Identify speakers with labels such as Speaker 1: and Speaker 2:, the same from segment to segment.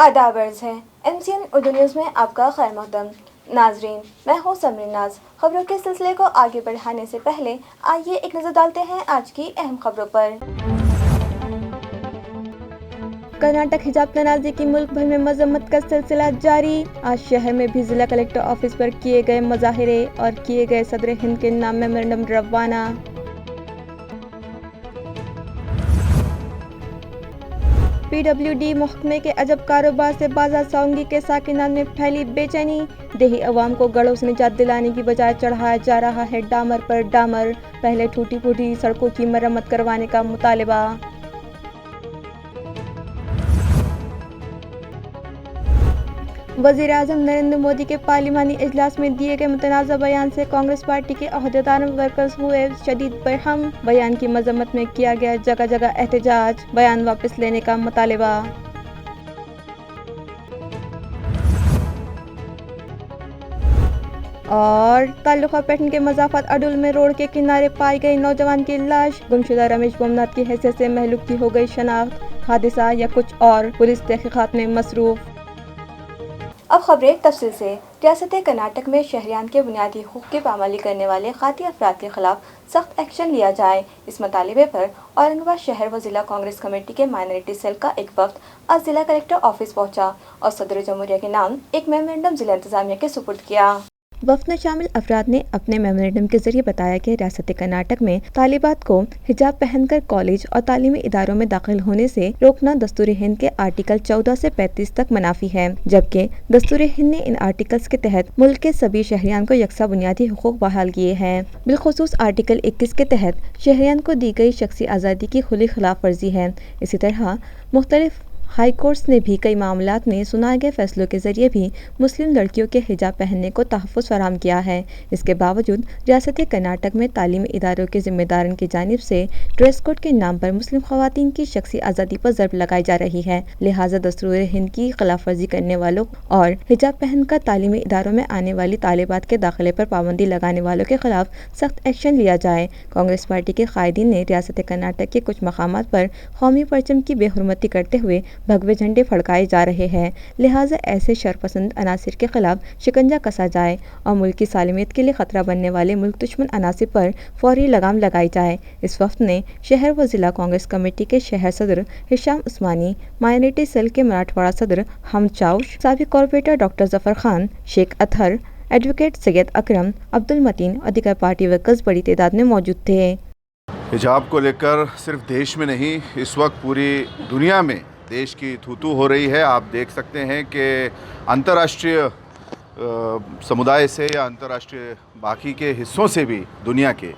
Speaker 1: आदाब अर्ज़ है MCN उर्दू न्यूज़ में आपका खैर मक़दम। नाजरीन, मैं हूँ समरीन नाज। खबरों के सिलसिले को आगे बढ़ाने से पहले आइए एक नज़र डालते हैं आज की अहम खबरों पर। कर्नाटक हिजाब तनाज़े की मुल्क भर में मजम्मत का सिलसिला जारी। आज शहर में भी जिला कलेक्टर ऑफिस पर किए गए मुजाहिरे और किए गए सदर हिंद के नाम मेमोरेंडम रवाना। PWD महकमे के अजब कारोबार से बाजार साउंगी के साकिनान में फैली बेचैनी। देही अवाम को गढ़ों से निजात दिलाने की बजाय चढ़ाया जा रहा है डामर पर डामर। पहले टूटी फूटी सड़कों की मरम्मत करवाने का मुतालिबा। वज़ीर-ए-आज़म नरेंद्र मोदी के पार्लिमानी इजलास में दिए गए मुतनाज़ा बयान से कांग्रेस पार्टी के अहदेदार वर्कर्स हुए शदीद बरहम। बयान की मजम्मत में किया गया जगह जगह एहतजाज। बयान वापस लेने का मुतालिबा। और ताल्लुका पैटर्न के मज़ाफ़ात अडुल में रोड के किनारे पाई गई नौजवान की लाश। गुमशुदा रमेश गोमनाथ की हैसियत से महलूक की हो गई शनाख्त। हादसा या कुछ और, पुलिस तहक़ीक़ात में मसरूफ़। अब खबरें तफसील से। रियासत कर्नाटक में शहरियान के बुनियादी हुकूक़ की पामाली करने वाले ख़ाती अफराद के खिलाफ सख्त एक्शन लिया जाए, इस मुतालिबे पर औरंगाबाद शहर व ज़िला कांग्रेस कमेटी के माइनॉरिटी सेल का एक वक्त आज ज़िला कलेक्टर ऑफिस पहुंचा और सदर जमहूरिया के नाम एक मेमोरेंडम ज़िला इंतज़ामिया के सुपुर्द किया। वफ़द में शामिल अफराद ने अपने मेमोरेंडम के जरिए बताया कि रियासत कर्नाटक में तालिबात को हिजाब पहनकर कॉलेज और तालीमी इदारों में दाखिल होने से रोकना दस्तूर हिंद के आर्टिकल 14 से 35 तक मनाफी है, जबकि दस्तूर हिंद ने इन आर्टिकल्स के तहत मुल्क के सभी शहरियान को यकसा बुनियादी हुकूक बहाल किए हैं। बिलखुसूस आर्टिकल 21 के तहत शहरियान को दी गई शख्सी आज़ादी की खुली खिलाफ वर्जी है। इसी तरह मुख्तलिफ हाई कोर्ट्स ने भी कई मामलात में सुनाए गए फैसलों के जरिए भी मुस्लिम लड़कियों के हिजाब पहनने को तहफ़्फ़ुज़ फराहम किया है। इसके बावजूद रियासत कर्नाटक में तालीमी इदारों के ज़िम्मेदारान की जानिब से ड्रेस कोड के नाम पर मुस्लिम ख़वातीन की शख्सी आज़ादी पर ज़रब लगाई जा रही है। लिहाजा दस्तूर हिंद की खिलाफ वर्जी करने वालों और हिजाब पहनकर तालीमी इदारों में आने वाली तालिबात के दाखिले पर पाबंदी लगाने वालों के खिलाफ सख्त एक्शन लिया जाए। कांग्रेस पार्टी के कायदीन ने रियासत कर्नाटक के कुछ मकामात पर कौमी परचम की बेहुरमती करते हुए भगवे झंडे फड़काए जा रहे हैं। लिहाजा ऐसे शरपसंद अनासिर के खिलाफ शिकंजा कसा जाए और मुल्क की सालमियत के लिए खतरा बनने वाले मुल्क दुश्मन अनासिर पर फौरी लगाम लगाई जाए। इस वक्त ने शहर व जिला कांग्रेस कमेटी के शहर सदर हिशाम उस्मानी, माइनॉरिटी सेल के मराठवाड़ा सदर हमद चाउश, साबिक corporator doctor Zafar Khan, Sheikh Athar, advocate Syed Akram, Abdul Mateen और दीगर पार्टी वर्कर्स बड़ी तादाद में मौजूद थे।
Speaker 2: हिजाब को लेकर सिर्फ देश में नहीं, इस वक्त पूरी दुनिया में देश की थू-थू हो रही है। आप देख सकते हैं कि अंतर्राष्ट्रीय समुदाय से या अंतर्राष्ट्रीय बाकी के हिस्सों से भी दुनिया के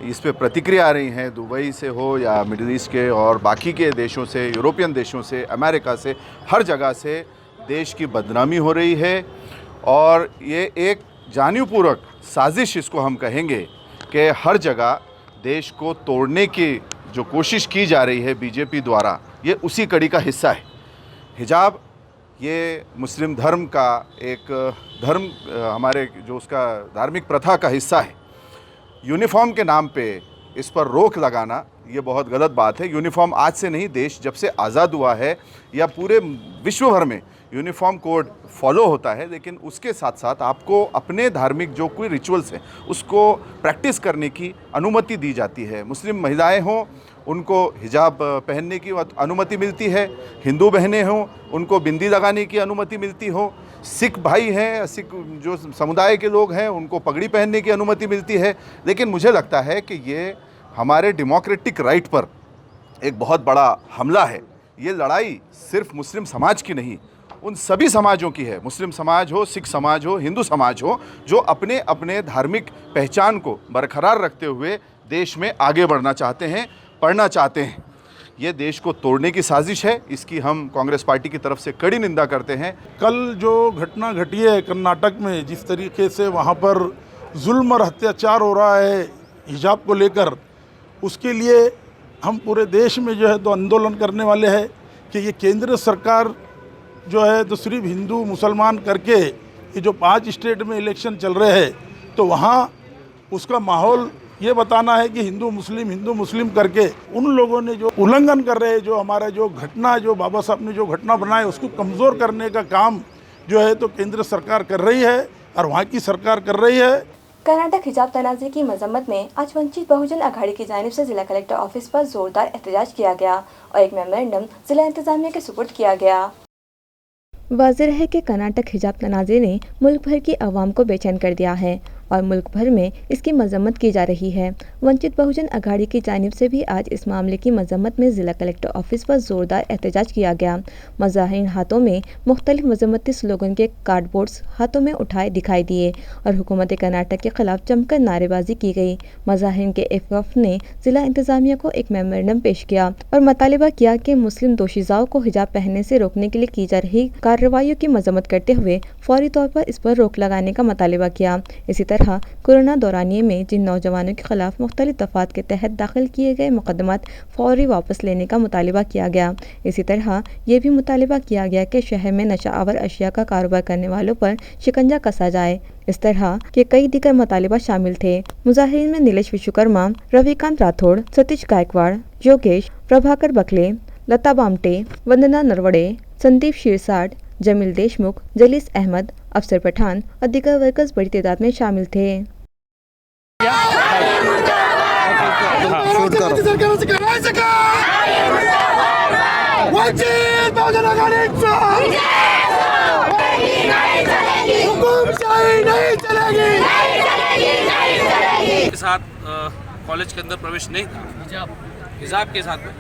Speaker 2: इस पे प्रतिक्रिया आ रही हैं। दुबई से हो या मिडिल ईस्ट के और बाकी के देशों से, यूरोपियन देशों से, अमेरिका से, हर जगह से देश की बदनामी हो रही है। और ये एक जानबूझपूर्वक साजिश इसको हम कहेंगे कि हर जगह देश को तोड़ने की जो कोशिश की जा रही है बीजेपी द्वारा, ये उसी कड़ी का हिस्सा है। हिजाब ये मुस्लिम धर्म का एक धर्म, हमारे जो उसका धार्मिक प्रथा का हिस्सा है। यूनिफॉर्म के नाम पे इस पर रोक लगाना ये बहुत गलत बात है। यूनिफॉर्म आज से नहीं, देश जब से आज़ाद हुआ है या पूरे विश्व भर में यूनिफॉर्म कोड फॉलो होता है, लेकिन उसके साथ साथ आपको अपने धार्मिक जो कोई रिचुअल्स हैं उसको प्रैक्टिस करने की अनुमति दी जाती है। मुस्लिम महिलाएं हों उनको हिजाब पहनने की अनुमति मिलती है, हिंदू बहनें हों उनको बिंदी लगाने की अनुमति मिलती हो, सिख भाई हैं, सिख जो समुदाय के लोग हैं उनको पगड़ी पहनने की अनुमति मिलती है। लेकिन मुझे लगता है कि ये हमारे डेमोक्रेटिक राइट पर एक बहुत बड़ा हमला है। ये लड़ाई सिर्फ मुस्लिम समाज की नहीं, उन सभी समाजों की है। मुस्लिम समाज हो, सिख समाज हो, हिंदू समाज हो, जो अपने अपने धार्मिक पहचान को बरकरार रखते हुए देश में आगे बढ़ना चाहते हैं, पढ़ना चाहते हैं। ये देश को तोड़ने की साजिश है, इसकी हम कांग्रेस पार्टी की तरफ से कड़ी निंदा करते हैं।
Speaker 3: कल जो घटना घटी है कर्नाटक में, जिस तरीके से वहाँ पर जुल्म और अत्याचार हो रहा है हिजाब को लेकर, उसके लिए हम पूरे देश में जो है तो आंदोलन करने वाले हैं कि ये केंद्र सरकार जो है तो सिर्फ हिंदू मुसलमान करके ये जो 5 स्टेट में इलेक्शन चल रहे हैं तो वहाँ उसका माहौल یہ بتانا ہے کہ ہندو مسلم کر کے ان لوگوں نے جو النگھن کر رہے ہیں، جو ہمارا جو گھٹنا، جو بابا صاحب نے جو گھٹنا بنائے اس کو کمزور کرنے کا کام جو ہے تو کیندر سرکار کر رہی ہے اور وہاں کی سرکار کر رہی ہے۔
Speaker 1: کرناٹک حجاب تنازع کی مذمت میں آج ونچت بہوجن اگھاڑی کی جانب سے ضلع کلکٹر آفس پر زوردار احتجاج کیا گیا اور ایک میمورنڈم ضلع انتظامیہ کے سپرد کیا گیا۔ واضح ہے کہ کرناٹک حجاب تنازع نے ملک بھر کی عوام کو بے چین کر دیا ہے اور ملک بھر میں اس کی مذمت کی جا رہی ہے۔ ونچت بہوجن اگھاڑی کی جانب سے بھی آج اس معاملے کی مذمت میں ضلع کلکٹر آفس پر زوردار احتجاج کیا گیا۔ مظاہرین ہاتھوں میں مختلف مذمتی سلوگن کے کارڈ بورڈز ہاتھوں میں اٹھائے دکھائی دیے اور حکومت کرناٹک کے خلاف جم کر نعرے بازی کی گئی۔ مظاہرین کے ایک وفد نے ضلع انتظامیہ کو ایک میمورنڈم پیش کیا اور مطالبہ کیا کہ مسلم دوشیزاؤں کو حجاب پہننے سے روکنے کے لیے کی جا رہی کارروائیوں کی مذمت کرتے ہوئے فوری طور پر اس پر روک لگانے کا مطالبہ کیا۔ اسی طرح کورونا دورانیے میں جن نوجوانوں کے خلاف مختلف دفعات کے تحت داخل کیے گئے مقدمات فوری واپس لینے کا مطالبہ کیا گیا۔ اسی طرح یہ بھی مطالبہ کیا گیا کہ شہر میں نشہ آور اشیاء کا کاروبار کرنے والوں پر شکنجہ کسا جائے۔ اس طرح کے کئی دیگر مطالبات شامل تھے۔ مظاہرین میں نیلیش وشوکرما، روی کانت راتھوڑ، ستیش گائیکواڑ، یوگیش پربھاکر بکلے، لتا بامٹے، وندنا نروڑے، سندیپ شیرساٹ، جمیل دیشمکھ، جلیس احمد، افسر پٹھان اور دیگر ورکرز بڑی تعداد میں شامل تھے۔
Speaker 4: کے ساتھ کالج کے اندر پرویش نہیں تھا حجاب کے ساتھ میں،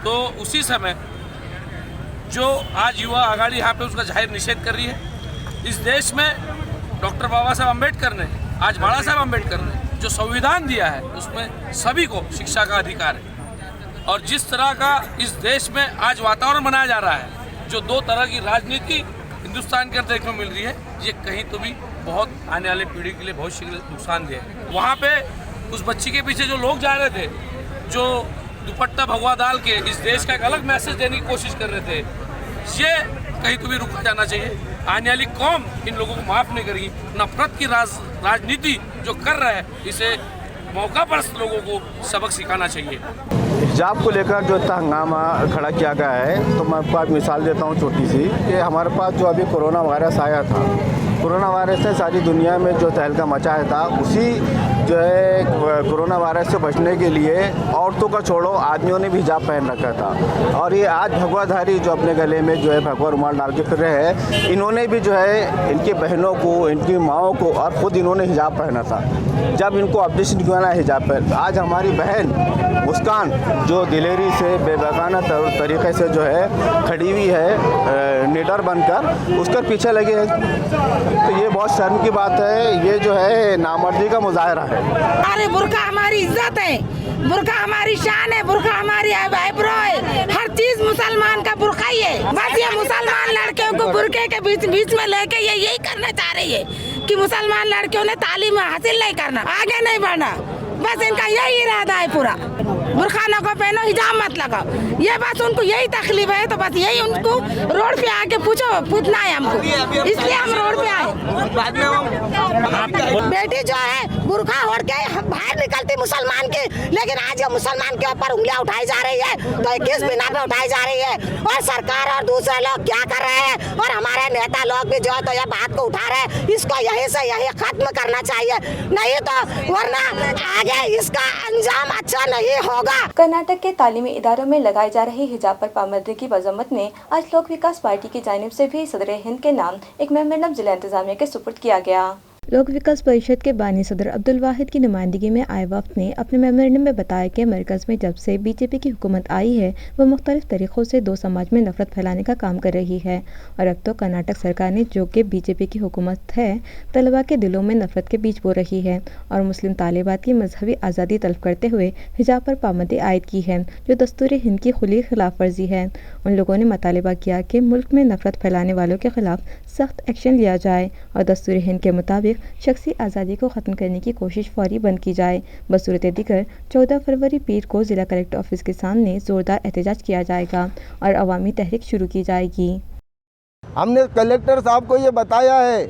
Speaker 4: تو اسی سمے جو آج یوا آگاڑی یہاں پہ اس کا ظاہر نشید کر رہی ہے۔ اس دیش میں ڈاکٹر بابا صاحب امبیڈکر نے، آج باڑا صاحب امبیڈکر نے جو سنویدھان دیا ہے اس میں سبھی کو شکشا کا ادھیکار ہے، اور جس طرح کا اس دیش میں آج واتاورن بنایا جا رہا ہے، جو دو طرح کی راجنیتی ہندوستان کے اندر دیکھنے کو مل رہی ہے، یہ کہیں تو بھی بہت آنے والے پیڑھی کے لیے بہت نقصان دہ ہے۔ وہاں پہ اس بچی کے پیچھے جو لوگ جا رہے تھے، جو دوپٹہ بھگوا ڈال کے اس دیش کا ایک الگ میسج دینے کی کوشش کر رہے تھے، یہ کہیں تو بھی رکا جانا چاہیے۔ آنے والی قوم ان لوگوں کو معاف نہیں کرے گی۔ نفرت کی راجنیتی جو کر رہا ہے، اسے موقع پر لوگوں کو سبق سکھانا چاہیے۔
Speaker 5: حجاب کو لے کر جو اتنا ہنگامہ کھڑا کیا گیا ہے، تو میں آپ کو ایک مثال دیتا ہوں چھوٹی سی، کہ ہمارے پاس جو ابھی کورونا وائرس آیا تھا، کورونا وائرس نے ساری دنیا میں جو تہلکہ مچایا تھا، اسی جو ہے کورونا وائرس سے بچنے کے لیے عورتوں کا چھوڑو آدمیوں نے بھی حجاب پہن رکھا تھا، اور یہ آج بھگوا دھاری جو اپنے گلے میں جو ہے بھگوا رومال ڈال کے پھر رہے ہیں، انہوں نے بھی جو ہے ان کی بہنوں کو، ان کی ماؤں کو، اور خود انہوں نے حجاب پہنا تھا۔ جب ان کو آبجیکشن کیوں نہ حجاب پہن، آج ہماری بہن مسکان جو دلیری سے بے بیگانہ طریقے سے جو ہے کھڑی ہوئی ہے نیڈر بن کر، اس کے پیچھے لگے ہیں، تو یہ بہت شرم کی بات ہے۔ یہ جو ہے نامردی کا مظاہرہ ہے۔
Speaker 6: ارے برقع ہماری عزت ہے، برقع ہماری شان ہے، برقع ہماری آئیبرو ہے، ہر چیز مسلمان کا برقع ہی ہے۔ بس یہ مسلمان لڑکیوں کو برقعے کے بیچ میں لے کے یہ یہی کرنا چاہ رہی ہے کہ مسلمان لڑکیوں نے تعلیم حاصل نہیں کرنا، آگے نہیں بڑھنا، بس ان کا یہی ارادہ ہے پورا۔ برقع نہ کو پہنو، حجاب مت لگاؤ، یہ بس ان کو یہی تکلیف ہے، تو بس یہی ان کو روڈ پہ آ کے پوچھنا ہے ہم کو، اس لیے ہم روڈ پہ آئے۔ بیٹی جو ہے برقع اوڑھ کے باہر نکلتی مسلمان کی، لیکن آج یہ مسلمان کے اوپر انگلیاں اٹھائی جا رہی ہے، تو کس بنا پہ اٹھائی جا رہی ہے، اور سرکار اور دوسرے لوگ کیا کر رہے ہیں، اور ہمارے نیتا لوگ بھی جو ہے تو یہ بات کو اٹھا رہے ہیں، اس کو یہیں سے یہیں ختم کرنا چاہیے، نہیں تو ورنہ آگے اس کا انجام اچھا نہیں ہوگا۔
Speaker 1: کرناٹک کے تعلیمی اداروں میں لگائی جا رہی حجاب پر پابندی کی مذمت میں آج لوک وکاس پارٹی کی جانب سے بھی صدر ہند کے نام ایک میمورنڈم ضلع انتظامیہ کے سپرد کیا گیا۔ لوک وکاس پریشد کے بانی صدر عبدالواحد کی نمائندگی میں آئے وفد نے اپنے میمورنڈم میں بتایا کہ مرکز میں جب سے بی جے پی کی حکومت آئی ہے، وہ مختلف طریقوں سے دو سماج میں نفرت پھیلانے کا کام کر رہی ہے، اور اب تو کرناٹک سرکار نے، جو کہ بی جے پی کی حکومت ہے، طلباء کے دلوں میں نفرت کے بیج بو رہی ہے اور مسلم طالبات کی مذہبی آزادی طلب کرتے ہوئے حجاب پر پابندی عائد کی ہے، جو دستور ہند کی کھلی خلاف ورزی ہے۔ ان لوگوں نے مطالبہ کیا کہ ملک میں نفرت پھیلانے والوں کے خلاف سخت ایکشن لیا جائے اور دستور ہند کے مطابق شخصی آزادی کو ختم کرنے کی کوشش فوری بند کی جائے۔ بصورت دیگر 14 فروری پیر کو ضلع کلکٹر آفس کے سامنے زوردار احتجاج کیا جائے گا اور عوامی تحریک شروع کی جائے گی۔
Speaker 7: ہم نے کلکٹر صاحب کو یہ بتایا ہے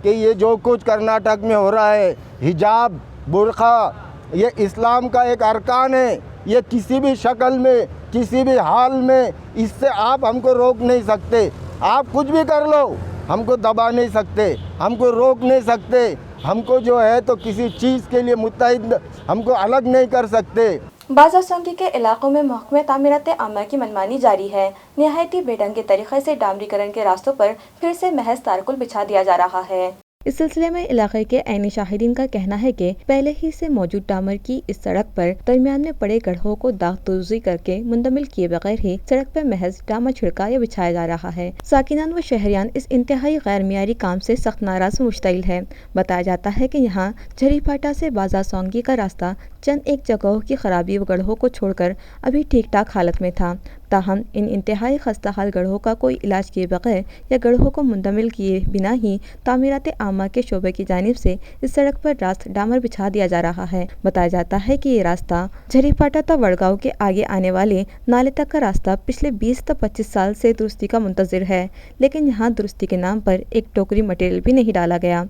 Speaker 7: کہ یہ جو کچھ کرناٹک میں ہو رہا ہے، حجاب، برقع، ये इस्लाम का एक अरकान है। ये किसी भी शक्ल में, किसी भी हाल में, इससे आप हमको रोक नहीं सकते। आप कुछ भी कर लो, हमको दबा नहीं सकते, हमको रोक नहीं सकते। हमको जो है तो किसी चीज़ के लिए मुत्तहिद हमको अलग नहीं कर सकते।
Speaker 1: बाजार सोंगी के इलाकों में महकमे तामीरात आमा की मनमानी जारी है। निहायती बेढंगे तरीके से डामरीकरण के रास्तों पर फिर से महज तारकुल बिछा दिया जा रहा है। इस सिलसिले में इलाके के ऐनी शाहिदीन का कहना है कि पहले ही से मौजूद डामर की इस सड़क पर दरमियान में पड़े गड्ढों को दाग दुरुस्ती करके मुंदमिल किए बगैर ही सड़क पर महज डामर छिड़का या बिछाया जा रहा है। साकिनान व शहरियान इस इंतहाई गैर मियारी काम से सख्त नाराज मुश्तइल है। बताया जाता है कि यहाँ झरीपाटा से बाजार सोंगी का रास्ता चंद एक जगहों की खराबी व गड्ढों को छोड़कर अभी ठीक ठाक हालत में था। ताहम इन इंतहाई खस्ता हाल गड्ढों का कोई इलाज किए बगैर या गड्ढों को मुंदमिल किए बिना ही तामीरात आमा के शोबे की जानिब से इस सड़क पर रास्ता डामर बिछा दिया जा रहा है। बताया जाता है कि ये रास्ता झरीपाटा ता वड़गांव के आगे आने वाले नाले तक का रास्ता पिछले 20 से 25 साल से दुरुस्ती का मुंतजिर है, लेकिन यहाँ दुरुस्ती के नाम पर एक टोकरी मटेरियल भी नहीं डाला गया,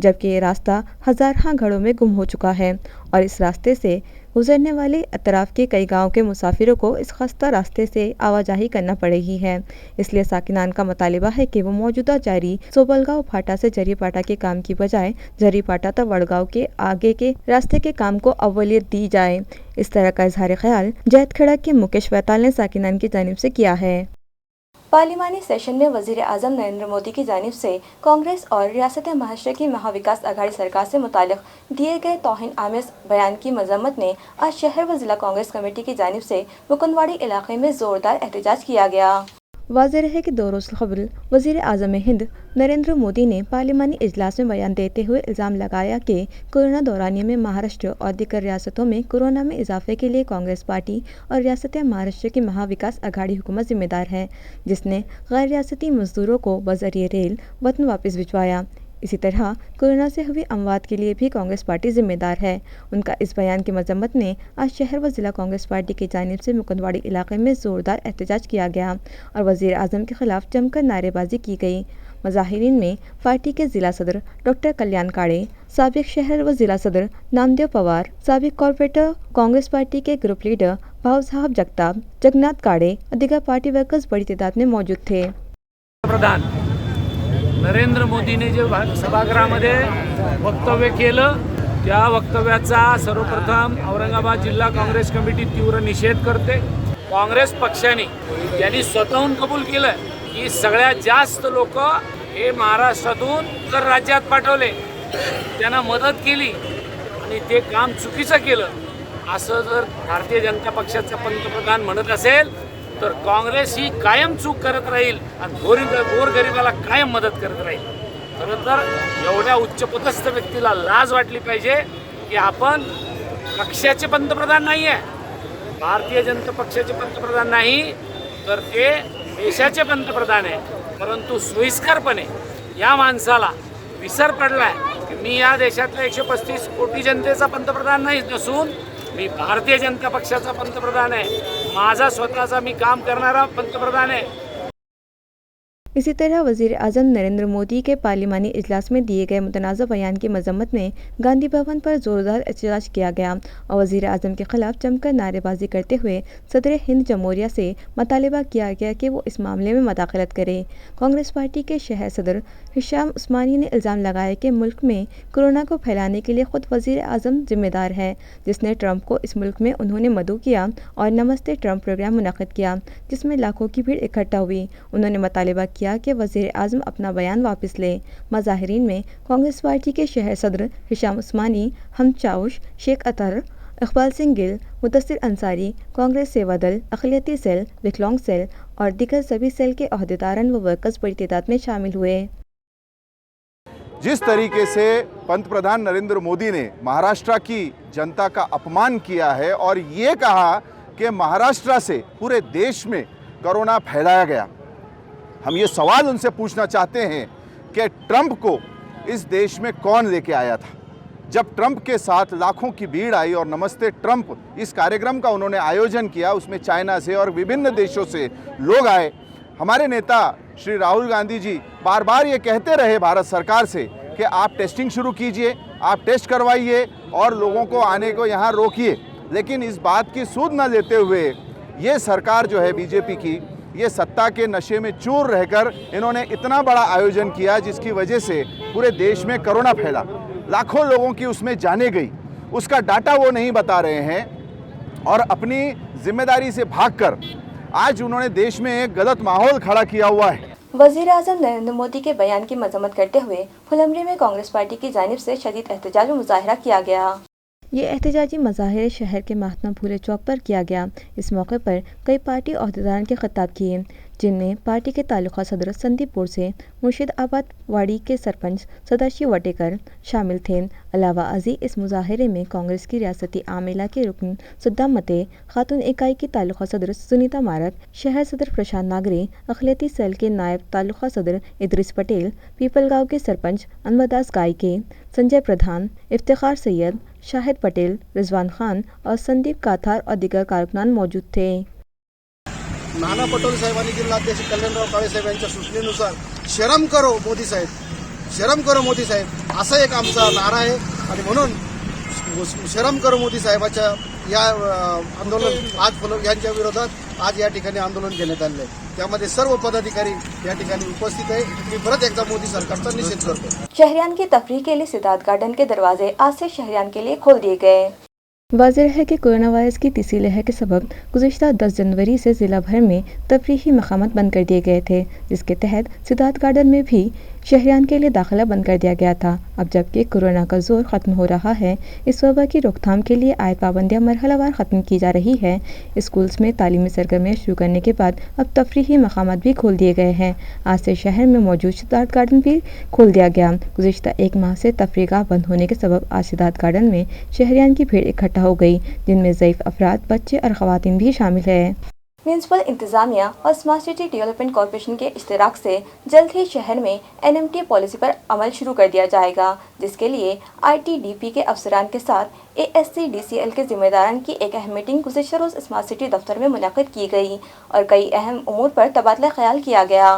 Speaker 1: जबकि ये रास्ता हज़ार घरों में गुम हो चुका है और इस रास्ते से गुजरने वाले अतराफ के कई गांव के मुसाफिरों को इस खस्ता रास्ते से आवाजाही करना पड़ रही है। इसलिए साकिनान का मुतालिबा है कि वो मौजूदा जारी सोबलगांव फाटा से झरीपाटा के काम की बजाय झरीपाटा तक वड़गांव के आगे के रास्ते के काम को अव्वलियत दी जाए। इस तरह का इजहार ख्याल जैत खड़ा के मुकेश वैताल ने साकिनान की जानिब से किया है। पार्लिमानी सेशन में वजीर आजम नरेंद्र मोदी की जानिब से कांग्रेस और रियासत महाराष्ट्र की महाविकास आघाड़ी सरकार से मुताल्लिक दिए गए तौहीन आमेज बयान की मजम्मत में आज शहर व जिला कांग्रेस कमेटी की जानिब से मुकुंदवाड़ी इलाके में जोरदार एहतजाज किया गया। वाज़ेह है कि 2 रोज़ कबल वज़ीर आज़म हिंद नरेंद्र मोदी ने पार्लिमानी इजलास में बयान देते हुए इल्ज़ाम लगाया कि कोरोना दौरानिये में महाराष्ट्र और दीगर रियासतों में कोरोना में इजाफे के लिए कांग्रेस पार्टी और रियासत महाराष्ट्र की महाविकास आघाड़ी हुकूमत जिम्मेदार है, जिसने गैर रियासती मजदूरों को बज़रिए रेल वतन वापस भिजवाया। इसी तरह कोरोना से हुई अमवात के लिए भी कांग्रेस पार्टी जिम्मेदार है। उनका इस बयान की मजम्मत में आज शहर व जिला कांग्रेस पार्टी की जानिब से मुकुंदवाड़ी इलाके में जोरदार एहतजाज किया गया और वज़ीर आज़म के खिलाफ जमकर नारेबाजी की गई। मज़ाहिरीन में पार्टी के जिला सदर डॉक्टर कल्याण काड़े, साबिक शहर व जिला सदर नामदेव पवार, साबिक कॉर्पोरेटर कांग्रेस पार्टी के ग्रुप लीडर भाव साहब जगताप, जगन्नाथ काड़े और दीगर पार्टी वर्कर्स बड़ी तादाद में मौजूद थे।
Speaker 8: प्रधान नरेंद्र मोदीने जे सभागृहामध्ये वक्तव्य केलं त्या वक्तव्याचा सर्वप्रथम औरंगाबाद जिल्हा काँग्रेस कमिटी तीव्र निषेध करते। काँग्रेस पक्षाने त्यांनी स्वतःहून कबूल केलं की सगळ्यात जास्त लोक हे महाराष्ट्रातून तर राज्यात पाठवले, त्यांना मदत केली आणि ते काम चुकीचं केलं असं जर भारतीय जनता पक्षाचा पंतप्रधान म्हणत असेल तर काँग्रेस ही कायम चूक करत राहील आणि गोरगरिबाला कायम मदत करत राहील। खरं तर एवढ्या उच्चपदस्थ व्यक्तीला लाज वाटली पाहिजे की आपण पक्षाचे पंतप्रधान नाही आहे, भारतीय जनता पक्षाचे पंतप्रधान नाही तर ते देशाचे पंतप्रधान आहे। परंतु सोयीस्करपणे या माणसाला विसर पडलाय की मी या देशातल्या 135 कोटी जनतेचा पंतप्रधान नाही नसून मी भारतीय जनता पक्षाचा पंतप्रधान आहे, माझा स्वतःचा मी काम करणारा पंतप्रधान आहे।
Speaker 1: इसी तरह वज़ीर आज़म नरेंद्र मोदी के पार्लिमानी इजलास में दिए गए मुतनाज़ा बयान की मजम्मत में गांधी भवन पर ज़ोरदार एहतजाज किया गया और वज़ीर आज़म के खिलाफ जमकर नारेबाजी करते हुए सदर हिंद जमहूरिया से मुतालिबा किया गया कि वो इस मामले में मदाखलत करे। कांग्रेस पार्टी के शहर सदर हिशाम उस्मानी ने इल्ज़ाम लगाया कि मुल्क में कोरोना को फैलाने के लिए ख़ुद वज़ीर आज़म जिम्मेदार है, जिसने ट्रंप को इस मुल्क में उन्होंने मदऊ किया और नमस्ते ट्रंप प्रोग्राम मुनक़्क़िद किया, जिसमें लाखों की भीड़ इकट्ठा हुई। उन्होंने मुतालिबा किया कि वज़ीर आज़म अपना बयान वापस ले। मज़ाहिरीन में कांग्रेस पार्टी के शहर सदर हिशाम उस्मानी, हमद चाउश, शेख अतर, इकबाल सिंह गिल, मुदस्सिर अंसारी, कांग्रेस सेवा दल, अक़लियती सेल, विकलांग सेल और दीगर सभी सेल के अहदेदारान व वर्कर्स बड़ी तादाद में शामिल हुए।
Speaker 2: जिस तरीके से पंतप्रधान नरेंद्र मोदी ने महाराष्ट्र की जनता का अपमान किया है और ये कहा कि महाराष्ट्र से पूरे देश में कोरोना फैलाया गया, हम ये सवाल उनसे पूछना चाहते हैं कि ट्रंप को इस देश में कौन लेके आया था। जब ट्रंप के साथ लाखों की भीड़ आई और नमस्ते ट्रंप इस कार्यक्रम का उन्होंने आयोजन किया, उसमें चाइना से और विभिन्न देशों से लोग आए। हमारे नेता श्री राहुल गांधी जी बार बार ये कहते रहे भारत सरकार से कि आप टेस्टिंग शुरू कीजिए, आप टेस्ट करवाइए اور لوگوں کو آنے کو یہاں روکیے، لیکن اس بات کی سود نہ لیتے ہوئے یہ سرکار جو ہے بی جے پی کی، یہ ستا کے نشے میں چور رہ کر انہوں نے اتنا بڑا آیوجن کیا جس کی وجہ سے پورے دیش میں کرونا پھیلا، لاکھوں لوگوں کی اس میں جانیں گئی، اس کا ڈاٹا وہ نہیں بتا رہے ہیں اور اپنی ذمہ داری سے بھاگ کر آج انہوں نے دیش میں ایک غلط ماحول کھڑا کیا ہوا ہے۔
Speaker 1: وزیر اعظم نریندر مودی کے بیان کی مذمت کرتے ہوئے پھلمری میں کانگریس پارٹی کی جانب سے شدید احتجاج و مظاہرہ کیا گیا۔ یہ احتجاجی مظاہرے شہر کے مہاتما پھولے چوک پر کیا گیا۔ اس موقع پر کئی پارٹی عہدیداران کے خطاب کیے، جن میں پارٹی کے تعلقہ صدر سندیپ بورسے، مرشد آباد واڑی کے سرپنچ سداشیو وٹیکر شامل تھے۔ علاوہ ازیں اس مظاہرے میں کانگریس کی ریاستی عاملہ کے رکن صدام متے، خاتون اکائی کی تعلقہ صدر سنیتا مارک، شہر صدر پرشانت ناگرے، اقلیتی سیل کے نائب تعلقہ صدر ادریس پٹیل، پیپل گاؤں کے سرپنچ انور داس گائیکے، سنجے پردھان، افتخار سید، شاہد پٹیل، رضوان خان اور سندیپ کاتھار اور دیگر کارکنان موجود تھے۔
Speaker 9: नाना पटोले साहेबांनी जिल्हाध्यक्ष कल्याणराव काळे साहेब यांच्या सूचनेनुसार शरम करो मोदी साहेब, शरम करो मोदी साहेब असा एक आमचा नारा आहे आणि म्हणून शरम करो मोदी साहेबाच्या या आंदोलन आज यांच्या विरोधात आज या ठिकाणी आंदोलन घेण्यात आले आहे। त्यामध्ये सर्व पदाधिकारी या ठिकाणी उपस्थित आहे। मी परत एकदा मोदी सरकारचा निषेध करतो।
Speaker 1: शहरियान की तफरीह के लिए सिद्धार्थ गार्डन के दरवाजे आज से शहरियान के लिए खोल दिए गए। वाज़ेह है कि कोरोना वायरस की तीसरी लहर के सबब गुज़िश्ता 10 जनवरी से ज़िला भर में तफरीही मकामात बंद कर दिए गए थे, जिसके तहत सिद्धार्थ गार्डन में भी शहरियान के लिए दाखिला बंद कर दिया गया था। अब जबकि कोरोना का जोर ख़त्म हो रहा है, इस वबा की रोकथाम के लिए आयत पाबंदियाँ मरहलावार ख़त्म की जा रही है। स्कूल्स में तालीमी सरगर्मियाँ शुरू करने के बाद अब तफरीही मकामात भी खोल दिए गए हैं। आज से शहर में मौजूद सिद्धार्थ गार्डन भी खोल दिया गया। गुज़िश्ता एक माह से तफरीहगाह बंद होने के सबब आज सिद्धार्थ गार्डन में शहरियान की भीड़ इकट्ठा हो गई, जिनमें ज़ईफ़ अफराद, बच्चे और ख़वातीन भी शामिल हैं। म्यूनसिपल इंतज़ामिया और स्मार्ट सिटी डेवलपमेंट कॉरपोरेशन के इश्तिराक से जल्द ही शहर में NMT पॉलिसी पर अमल शुरू कर दिया जाएगा, जिसके लिए ITDP के अफसरान के साथ ASCDCL के ज़िम्मेदारान की एक अहम मीटिंग गुज़िश्ता रोज़ स्मार्ट सिटी दफ्तर में मुनक़िद की गई और कई अहम उमूर पर तबादला ख्याल किया गया।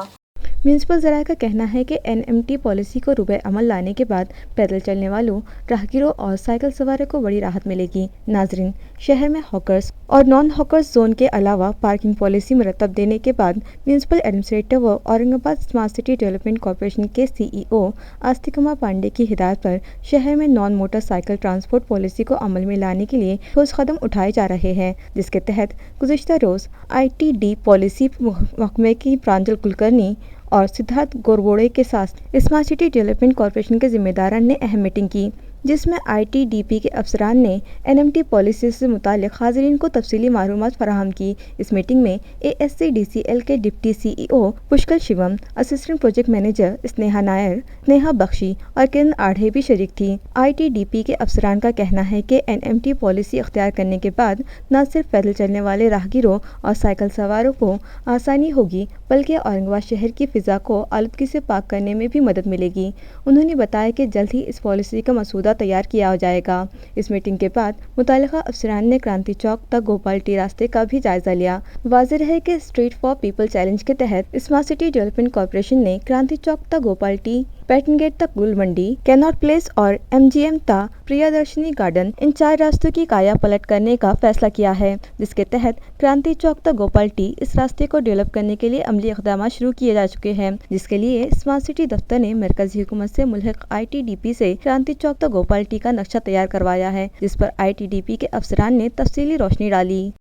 Speaker 1: म्यूनसिपल ज़राए का कहना है कि NMT पॉलिसी को रुबे अमल लाने के बाद पैदल चलने वालों, राहगीरों और साइकिल सवारों को बड़ी राहत मिलेगी। नाजरीन, शहर में हॉकर्स और नॉन हॉकर्स जोन के अलावा पार्किंग पॉलिसी मुरतब देने के बाद म्यूनसिपल एडमिनिस्ट्रेटर व Aurangabad smart city development corporation के CEO आस्तिक कुमार पांडे की हिदायत पर शहर में non motor cycle transport policy को अमल में लाने के लिए ठोस कदम उठाए जा रहे हैं, जिसके तहत गुज़िश्ता रोज़ ITD पॉलिसी महकमे की प्रांजल कुलकर्णी और सिद्धार्थ गोरबोड़े के साथ स्मार्ट सिटी डेवलपमेंट कॉरपोरेशन के ज़िम्मेदारान ने अहम मीटिंग की, जिसमें ITDP के अफसरान ने NMT पॉलिसी से मुतालिक हाज़रीन को तफसीली मालूमात फराहम की। इस मीटिंग में ASCDCL के deputy CEO Pushkar Shivam, assistant project manager Sneha Nair, Sneha Bakshi और किरण आढ़े भी शरीक थी। ITDP के अफसरान का कहना है कि NMT पॉलिसी अख्तियार करने के बाद न सिर्फ पैदल चलने वाले राहगीरों और साइकिल सवारों को आसानी होगी, बल्कि औरंगाबाद शहर की फ़िज़ा को आलूदगी से पाक करने में भी मदद मिलेगी। उन्होंने बताया कि जल्द ही इस पॉलिसी का मसूदा तैयार किया जाएगा। इस मीटिंग के बाद मुतालिका अफसरान ने क्रांति चौक तक गोपाल टी रास्ते का भी जायजा लिया। वाज़ेह है कि स्ट्रीट फॉर पीपल चैलेंज के तहत स्मार्ट सिटी डेवलपमेंट कॉरपोरेशन ने क्रांति चौक तक गोपाल टी, पैटर्न गेट तक गुल मंडी, कैनॉट प्लेस और MGM ता प्रियदर्शनी गार्डन इन 4 रास्तों की काया पलट करने का फैसला किया है, जिसके तहत क्रांति चौक तक गोपाल टी इस रास्ते को डेवलप करने के लिए अमली इक़दाम शुरू किए जा चुके हैं, जिसके लिए स्मार्ट सिटी दफ्तर ने मरकजी हुकूमत से मुल्हिक ITDP से क्रांति चौक तक गोपाल टी का नक्शा तैयार करवाया है, जिस पर ITDP के अफसरान ने तफसीली रोशनी डाली।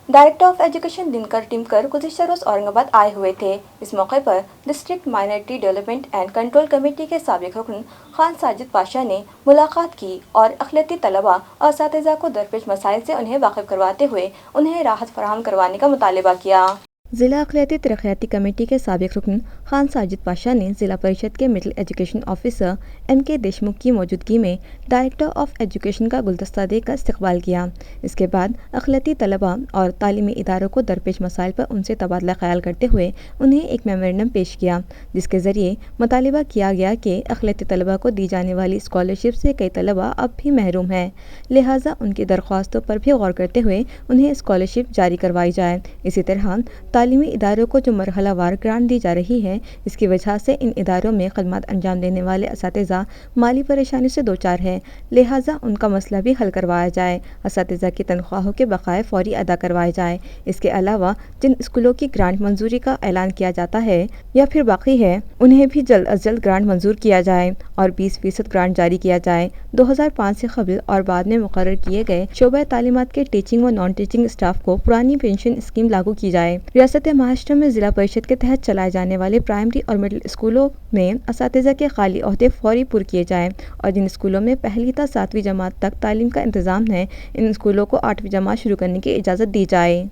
Speaker 1: डायरेक्टर ऑफ एजुकेशन दिनकर टिमकर गुज़िश्ता रोज़ औरंगाबाद आए हुए थे। इस मौके पर district minority development and control committee के साबिक रुकन खान साजिद पाशा ने मुलाकात की और अखिलती तलबा और असातिज़ा को दरपेश मसाइल से उन्हें वाकिफ़ करवाते हुए उन्हें राहत फराहम करवाने का मुतालबा किया। ज़िला अखिलती तरक्याती कमेटी के साबिक रुकन खान साजिद पाशा ने ज़िला परिषद के middle education officer MK Deshmukh की मौजूदगी में डायरेक्टर ऑफ एजुकेशन का गुलदस्ता देकर इस्तकबाल किया। इसके बाद अखिलती तलबा और तालीमी इदारों को दरपेश मसाइल पर उनसे तबादला ख्याल करते हुए उन्हें एक मेमोरेंडम पेश किया, जिसके ज़रिए मुतालिबा किया गया कि अखिलती तलबा को दी जाने वाली स्कॉलरशिप से कई तलबा अब भी महरूम हैं, लिहाजा उनकी दरख्वास्तों पर भी गौर करते हुए उन्हें स्कॉलरशिप जारी करवाई जाए। इसी तरह تعلیمی اداروں کو جو مرحلہ وار گرانٹ دی جا رہی ہے، اس کی وجہ سے ان اداروں میں خدمات انجام دینے والے اساتذہ مالی پریشانی سے دوچار ہیں، لہٰذا ان کا مسئلہ بھی حل کروایا جائے۔ اساتذہ کی تنخواہوں کے بقائے فوری ادا کروائے جائیں۔ اس کے علاوہ جن اسکولوں کی گرانٹ منظوری کا اعلان کیا جاتا ہے یا پھر باقی ہے، انہیں بھی جلد از جلد گرانٹ منظور کیا جائے اور 20% گرانٹ جاری کیا جائے۔ 2005 سے قبل اور بعد میں مقرر کیے گئے شعبہ تعلیمات کے ٹیچنگ و نان ٹیچنگ اسٹاف کو پرانی پینشن اسکیم لاگو کی جائے۔ ریاست مہاراشٹر میں ضلع پریشد کے تحت چلائے جانے والے پرائمری اور مڈل اسکولوں میں اساتذہ کے خالی عہدے فوری پر کیے جائیں اور جن اسکولوں میں پہلی تا 7ویں جماعت تک تعلیم کا انتظام ہے، ان اسکولوں کو 8ویں جماعت شروع کرنے کی اجازت دی جائے۔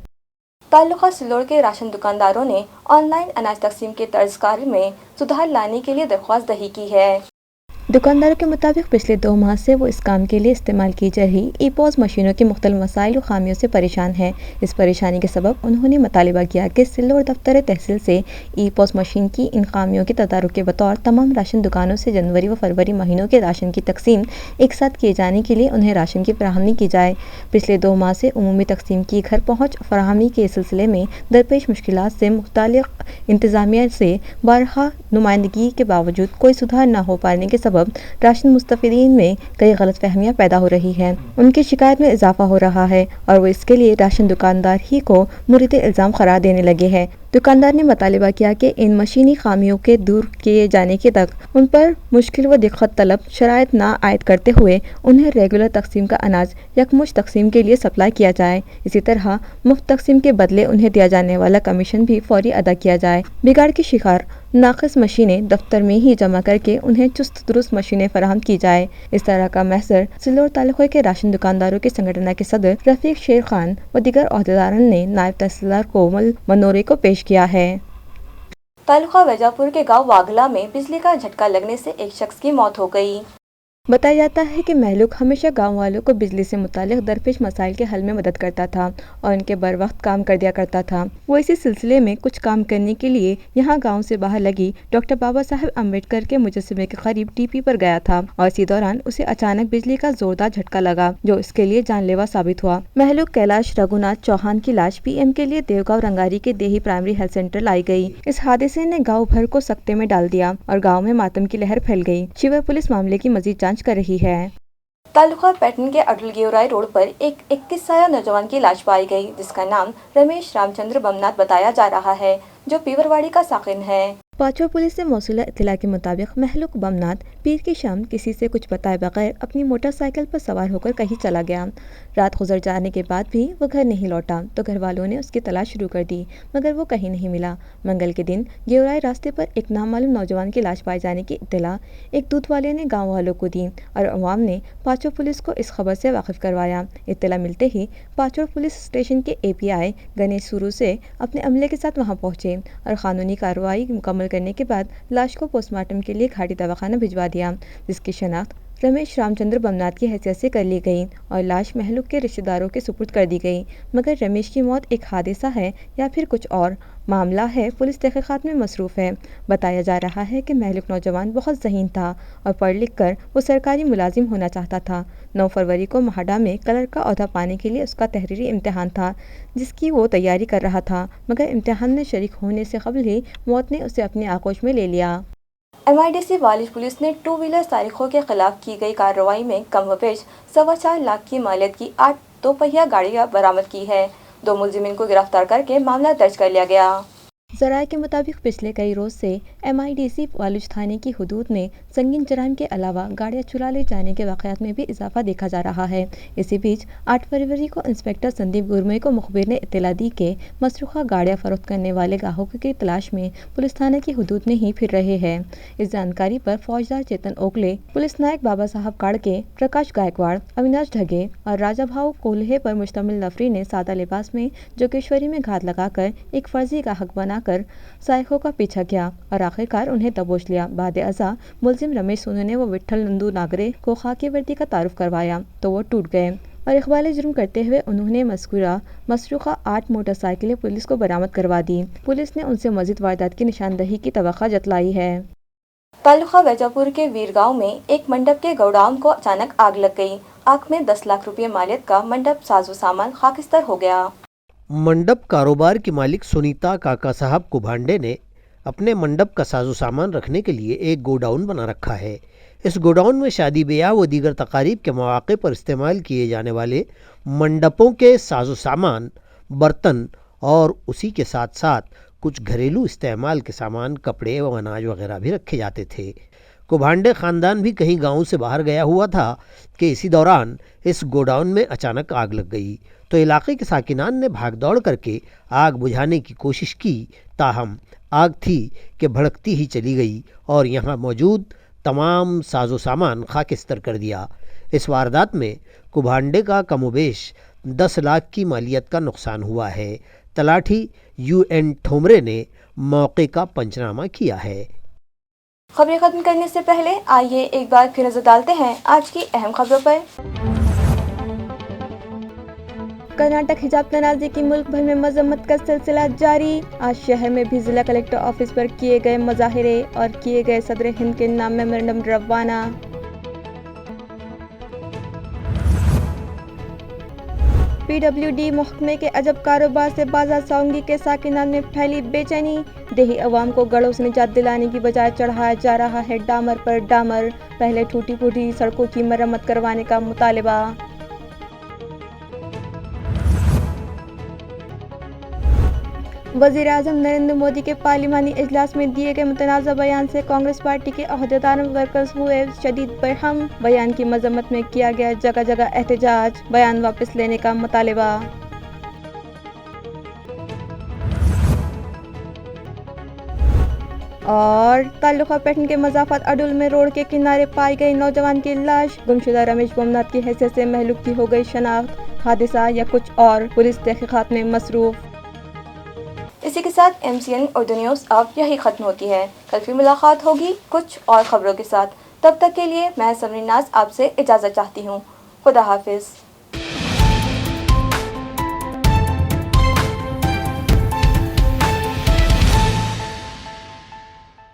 Speaker 1: تعلقہ سلوڑ کے راشن دکانداروں نے آن لائن اناج تقسیم کے طرز کاری میں سدھار لانے کے لیے درخواست دہی کی ہے۔ دکانداروں کے مطابق پچھلے 2 ماہ سے وہ اس کام کے لیے استعمال کی جا رہی ای پوز مشینوں کے مختلف مسائل و خامیوں سے پریشان ہیں۔ اس پریشانی کے سبب انہوں نے مطالبہ کیا کہ سلوڑ دفتر تحصیل سے ای پوز مشین کی ان خامیوں کے تدارک کے بطور تمام راشن دکانوں سے جنوری و فروری مہینوں کے راشن کی تقسیم ایک ساتھ کیے جانے کے لیے انہیں راشن کی فراہمی کی جائے۔ پچھلے 2 ماہ سے عمومی تقسیم کی گھر پہنچ فراہمی کے سلسلے میں درپیش مشکلات سے متعلق انتظامیہ سے بارہا نمائندگی کے باوجود کوئی سدھار نہ ہو پانے کے سبب راشن مستفیدین میں کئی غلط فہمیاں پیدا ہو رہی ہیں۔ ان کی شکایت میں اضافہ ہو رہا ہے اور وہ اس کے لیے راشن دکاندار ہی کو مورد الزام قرار دینے لگے ہیں۔ دکاندار نے مطالبہ کیا کہ ان مشینی خامیوں کے دور کیے جانے کے تک ان پر مشکل و دقت طلب شرائط نہ عائد کرتے ہوئے انہیں ریگولر تقسیم کا اناج یکمشت تقسیم کے لیے سپلائی کیا جائے۔ اسی طرح مفت تقسیم کے بدلے انہیں دیا جانے والا کمیشن بھی فوری ادا کیا جائے۔ بگاڑ کی شکار ناقص مشینیں دفتر میں ہی جمع کر کے انہیں چست درست مشینیں فراہم کی جائے۔ اس طرح کا محضر سلوڑ تعلقے کے راشن دکانداروں کے سنگھٹن کے صدر رفیق شیر خان و دیگر عہدیداران نے نائب تحصیلدار کومل منورے کو پیش کیا ہے۔ تعلقہ ویجا پور کے گاؤں واگلا میں بجلی کا جھٹکا لگنے سے ایک شخص کی موت ہو گئی۔ بتایا جاتا ہے کہ مہلوک ہمیشہ گاؤں والوں کو بجلی سے متعلق درپیش مسائل کے حل میں مدد کرتا تھا اور ان کے بر وقت کام کر دیا کرتا تھا۔ وہ اسی سلسلے میں کچھ کام کرنے کے لیے یہاں گاؤں سے باہر لگی ڈاکٹر بابا صاحب امبیڈکر کے مجسمے کے قریب ٹی پی پر گیا تھا اور اسی دوران اسے اچانک بجلی کا زوردار جھٹکا لگا جو اس کے لیے جان لیوا ثابت ہوا۔ مہلوک کیلاش رگھوناتھ چوہان کی لاش پی ایم کے لیے دیوگاؤں رنگاری کے دیہی پرائمری ہیلتھ سینٹر لائی گئی۔ اس حادثے نے گاؤں بھر کو سکتے میں ڈال دیا اور گاؤں میں ماتم کی لہر پھیل گئی۔ شیور پولیس معاملے کی مزید جانچ کر رہی ہے۔ تعلقہ پیٹن کے اٹل گیورائی روڈ پر ایک 21 سالہ نوجوان کی لاش پائی گئی جس کا نام رمیش رام چندر بمناتھ بتایا جا رہا ہے جو پیورواڑی کا ساکن ہے۔ پاچور پولیس سے موصولہ اطلاع کے مطابق مہلوک بمناتھ پیر کی شام کسی سے کچھ بتائے بغیر اپنی موٹر سائیکل پر سوار ہو کر کہیں چلا گیا۔ رات گزر جانے کے بعد بھی وہ گھر نہیں لوٹا تو گھر والوں نے اس کی تلاش شروع کر دی مگر وہ کہیں نہیں ملا۔ منگل کے دن گیورائی راستے پر ایک نامعلوم نوجوان کی لاش پائے جانے کی اطلاع ایک دودھ والے نے گاؤں والوں کو دی اور عوام نے پاچور پولیس کو اس خبر سے واقف کروایا۔ اطلاع ملتے ہی پاچور پولیس اسٹیشن کے اے پی آئی گنیش سورو سے اپنے عملے کے ساتھ وہاں پہنچے اور قانونی کارروائی مکمل کرنے کے بعد لاش کو پوسٹ مارٹم کے لیے گھاٹی دواخانہ بھجوا دیا جس کی شناخت رمیش رام چندر بمناتھ کی حیثیت سے کر لی گئی اور لاش مہلوک کے رشتہ داروں کے سپرد کر دی گئی مگر رمیش کی موت ایک حادثہ ہے یا پھر کچھ اور معاملہ ہے پولیس تحقیقات میں مصروف ہے۔ بتایا جا رہا ہے کہ مہلوک نوجوان بہت ذہین تھا اور پڑھ لکھ کر وہ سرکاری ملازم ہونا چاہتا تھا۔ 9 فروری کو مہاڈا میں کلرک کا عہدہ پانے کے لیے اس کا تحریری امتحان تھا جس کی وہ تیاری کر رہا تھا مگر امتحان میں شریک ہونے سے قبل ہی موت نے اسے اپنے آغوش میں لے لیا۔ MIDC والج پولیس نے 2 ویلر سارقوں کے خلاف کی گئی کارروائی میں کم و بیش 4.25 لاکھ کی مالیت کی 8 دوپہیہ گاڑیاں برآمد کی ہے۔ 2 ملزمین کو گرفتار کر کے معاملہ درج کر لیا گیا۔ ذرائع کے مطابق پچھلے کئی روز سے MIDC والج تھانے کی حدود میں سنگین جرائم کے علاوہ گاڑیاں چرا لے جانے کے واقعات میں بھی اضافہ دیکھا جا رہا ہے۔ اسی بیچ 8 فروری کو انسپکٹر سندیپ گرمئی کو مخبر نے اطلاع دی کہ مسروقہ گاڑیاں فروخت کرنے والے گاہکوں کی تلاش میں پولیس تھانہ کی حدود میں ہی پھر رہے ہیں۔ اس جانکاری پر فوجدار چیتن اوکلے، پولیس نائک بابا صاحب کاڑکے، پرکاش گائیکواڑ، اوناش ڈھگے اور راجا بھاؤ کولہے پر مشتمل نفری نے سادہ لباس میں جوگیشوری میں گھات لگا کر ایک فرضی گاہک بنا کر سائیکوں کا پیچھا کیا اور آخرکار انہیں دبوچ لیا۔ بعد ازاں ملزم رمیش سونو نے وہ وٹھل نندو ناگرے کو خاکی وردی کا تعارف کروایا تو وہ ٹوٹ گئے اور اقبال جرم کرتے ہوئے انہوں نے مذکورہ مسروقہ 8 موٹر سائیکلیں پولیس کو برآمد کروا دی۔ پولیس نے ان سے مزید واردات کی نشاندہی کی توقع جتلائی ہے۔ تعلقہ ویجا پور کے ویر گاؤں میں ایک منڈپ کے گوڈاؤن کو اچانک آگ لگ گئی۔ آگ میں 10 لاکھ روپے مالیت کا منڈپ ساز و سامان خاکستر ہو گیا۔
Speaker 10: मंडप कारोबार की मालिक सुनीता काका साहब कुभांडे ने अपने मंडप का साजो सामान रखने के लिए एक गोडाउन बना रखा है। इस गोडाउन में शादी ब्याह व दीगर तकारीब के मौके पर इस्तेमाल किए जाने वाले मंडपों के साजो सामान, बर्तन और उसी के साथ साथ कुछ घरेलू इस्तेमाल के सामान, कपड़े व अनाज वगैरह भी रखे जाते थे। कुभांडे ख़ानदान भी कहीं गांव से बाहर गया हुआ था कि इसी दौरान इस गोडाउन में अचानक आग लग गई, तो इलाके के साकिनान ने भाग दौड़ करके आग बुझाने की कोशिश की। ताहम आग थी कि भड़कती ही चली गई और यहाँ मौजूद तमाम साजो सामान खाकिस्तर कर दिया। इस वारदात में कुभांडे का कमोबेश 10 लाख की मालियत का नुकसान हुआ है। तलाठी UN ठोमरे ने मौके का पंचनामा किया है।
Speaker 1: खबरें खत्म करने से पहले आइए एक बार फिर नजर डालते हैं आज की अहम खबरों पर। कर्नाटक हिजाब तनाज़े की मुल्क भर में मजम्मत का सिलसिला जारी। आज शहर में भी जिला कलेक्टर ऑफिस पर किए गए मुजाहिरे और किए गए सदर हिंद के नाम मेमोरेंडम रवाना। PWD महकमे के अजब कारोबार से बाजार साउंगी के साकिनान में फैली बेचैनी। देही अवाम को गढ़ों से निजात दिलाने की बजाय चढ़ाया जा रहा है डामर पर डामर। पहले टूटी फूटी सड़कों की मरम्मत करवाने का मुतालिबा। वज़ीर आज़म नरेंद्र मोदी के पार्लिमानी इजलास में दिए गए मुतनाज़ा बयान से कांग्रेस पार्टी के अहदेदार वर्कर्स हुए शदीद बरहम। बयान की मजम्मत में किया गया जगह जगह एहतजाज। बयान वापस लेने का मुतालिबा। और ताल्लुका पैटर्न के मज़ाफ़ात अडुल में रोड के किनारे पाई गई नौजवान की लाश। गुमशुदा रमेश बोमनाथ की हैसियत से महलूक की हो गई शनाख्त। हादसा या कुछ और, पुलिस तहक़ीक़ात में मसरूफ़। इसी के साथ MCN उर्दू न्यूज़ अब यही ख़त्म होती है। कल फिर मुलाकात होगी कुछ और ख़बरों के साथ। तब तक के लिए मैं समरीन नाज़ आपसे इजाज़त चाहती हूँ। खुदा हाफिज़।